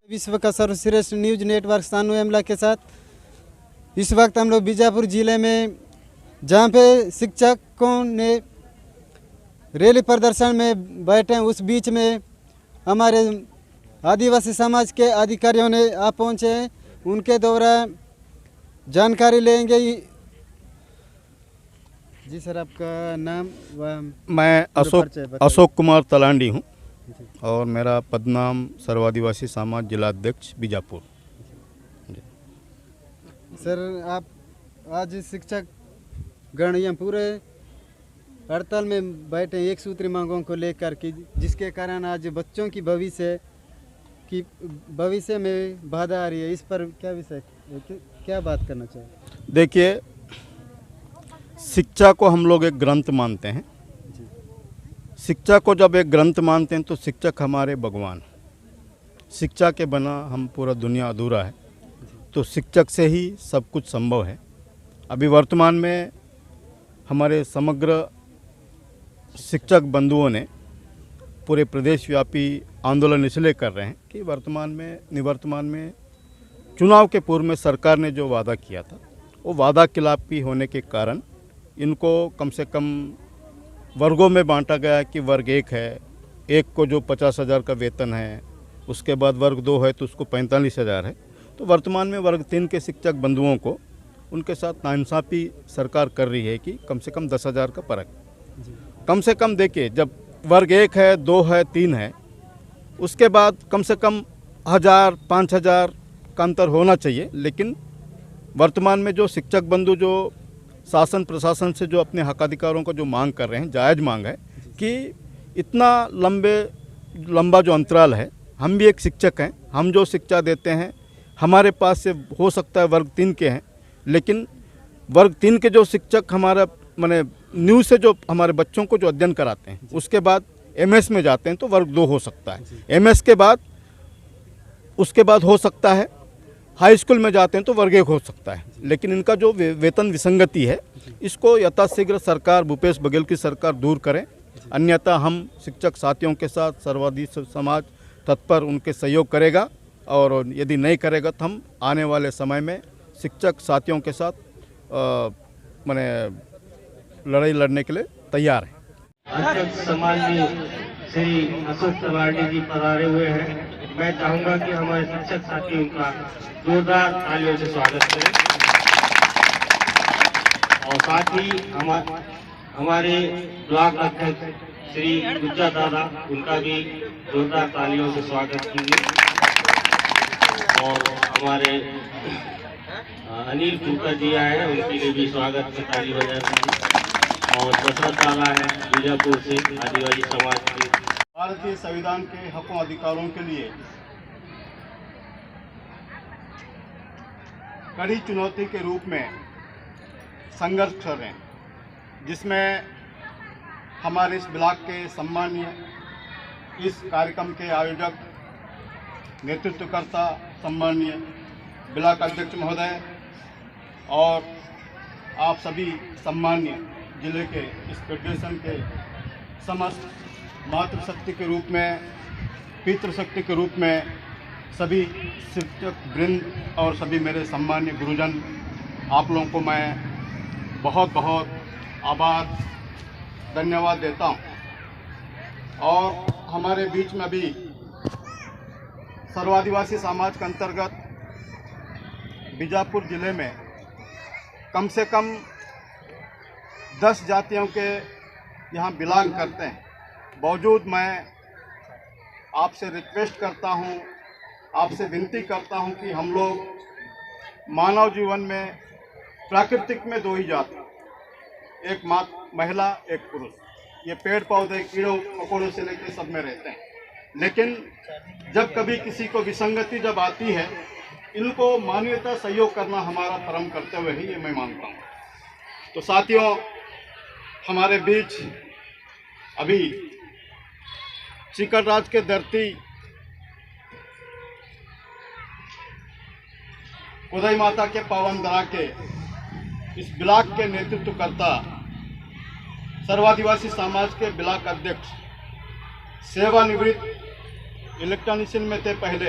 विश्व का सर्वश्रेष्ठ न्यूज नेटवर्क सानू एमला के साथ इस वक्त हम लोग बीजापुर ज़िले में जहाँ पे शिक्षकों ने रैली प्रदर्शन में बैठे हैं, उस बीच में हमारे आदिवासी समाज के अधिकारियों ने आप पहुँचे हैं। उनके द्वारा जानकारी लेंगे। जी सर, आपका नाम व मैं अशोक कुमार तलांडी हूँ और मेरा पदनाम सर्वादिवासी समाज जिलाध्यक्ष बीजापुर। सर, आप आज शिक्षक गण यहाँ पूरे हड़ताल में बैठे एक सूत्री मांगों को लेकर कि जिसके कारण आज बच्चों की भविष्य में बाधा आ रही है। इस पर क्या बात करना चाहिए? देखिए, शिक्षा को हम लोग एक ग्रंथ मानते हैं। शिक्षा को जब एक ग्रंथ मानते हैं तो शिक्षक हमारे भगवान। शिक्षा के बिना हम पूरा दुनिया अधूरा है, तो शिक्षक से ही सब कुछ संभव है। अभी वर्तमान में हमारे समग्र शिक्षक बंधुओं ने पूरे प्रदेश व्यापी आंदोलन इसलिए कर रहे हैं कि निवर्तमान में चुनाव के पूर्व में सरकार ने जो वादा किया था वो वादा खिलाफी होने के कारण इनको कम से कम वर्गों में बांटा गया कि वर्ग 1 है, एक को जो 50,000 का वेतन है, उसके बाद वर्ग 2 है तो उसको 45,000 है। तो वर्तमान में वर्ग 3 के शिक्षक बंधुओं को उनके साथ नाइंसाफ़ी सरकार कर रही है कि कम से कम 10,000 का फ़र्क। कम से कम देखिए, जब वर्ग 1 है, 2 है, 3 है, उसके बाद कम से कम 1,000 5,000 का अंतर होना चाहिए। लेकिन वर्तमान में जो शिक्षक बंधु जो शासन प्रशासन से जो अपने हक अधिकारों को जो मांग कर रहे हैं, जायज़ मांग है कि इतना लंबा जो अंतराल है, हम भी एक शिक्षक हैं, हम जो शिक्षा देते हैं हमारे पास से हो सकता है वर्ग 3 के हैं, लेकिन वर्ग 3 के जो शिक्षक हमारा न्यू से जो हमारे बच्चों को जो अध्ययन कराते हैं उसके बाद एमएस में जाते हैं तो वर्ग 2 हो सकता है। एमएस के बाद उसके बाद हो सकता है हाई स्कूल में जाते हैं तो वर्ग 1 हो सकता है। लेकिन इनका जो वेतन विसंगति है, इसको यथाशीघ्र सरकार, भूपेश बघेल की सरकार दूर करें। अन्यथा हम शिक्षक साथियों के साथ सर्वाधिक समाज तत्पर उनके सहयोग करेगा, और यदि नहीं करेगा तो हम आने वाले समय में शिक्षक साथियों के साथ लड़ाई लड़ने के लिए तैयार हैं। शिक्षक समाज में श्री अशोक तलांडी जी पधारे हुए हैं। मैं चाहूंगा कि हमारे शिक्षक साथी उनका जोरदार तालियों से स्वागत करें, और साथ ही हमारे ब्लॉक अध्यक्ष श्री गुज्जा दादा, उनका भी जोरदार तालियों से स्वागत कीजिए। और हमारे अनिल कुकर जी आए हैं, उनके लिए भी स्वागत की ताली बजा दीजिए। और दशरथ ताला है बीजापुर से, आदिवासी समाज के। भारतीय संविधान के हकों अधिकारों के लिए कड़ी चुनौती के रूप में संघर्ष कर रहे हैं, जिसमें हमारे इस ब्लॉक के सम्मानीय इस कार्यक्रम के आयोजक, नेतृत्वकर्ता, सम्मानीय ब्लॉक अध्यक्ष महोदय और आप सभी सम्मानीय जिले के इस फेडरेशन के समस्त मातृशक्ति के रूप में, पितृशक्ति के रूप में सभी शिक्षक वृंद और सभी मेरे सम्मान्य गुरुजन, आप लोगों को मैं बहुत बहुत आभार, धन्यवाद देता हूं। और हमारे बीच में अभी सर्वादिवासी समाज के अंतर्गत बीजापुर ज़िले में कम से कम 10 जातियों के यहाँ बिलोंग करते हैं। बावजूद मैं आपसे रिक्वेस्ट करता हूँ, आपसे विनती करता हूँ कि हम लोग मानव जीवन में प्राकृतिक में 2 ही जाति, एक महिला, एक पुरुष। ये पेड़ पौधे, कीड़ों मकोड़ों से लेकर सब में रहते हैं। लेकिन जब कभी किसी को विसंगति जब आती है, इनको मानवीयता सहयोग करना हमारा परम कर्तव्य है, ये मैं मानता हूँ। तो साथियों, हमारे बीच अभी चिकटराज के धरती उदय माता के पावन धरा के इस ब्लॉक के नेतृत्वकर्ता, सर्वादिवासी समाज के ब्लॉक अध्यक्ष, सेवानिवृत्त इलेक्ट्रॉनिशियन में थे पहले।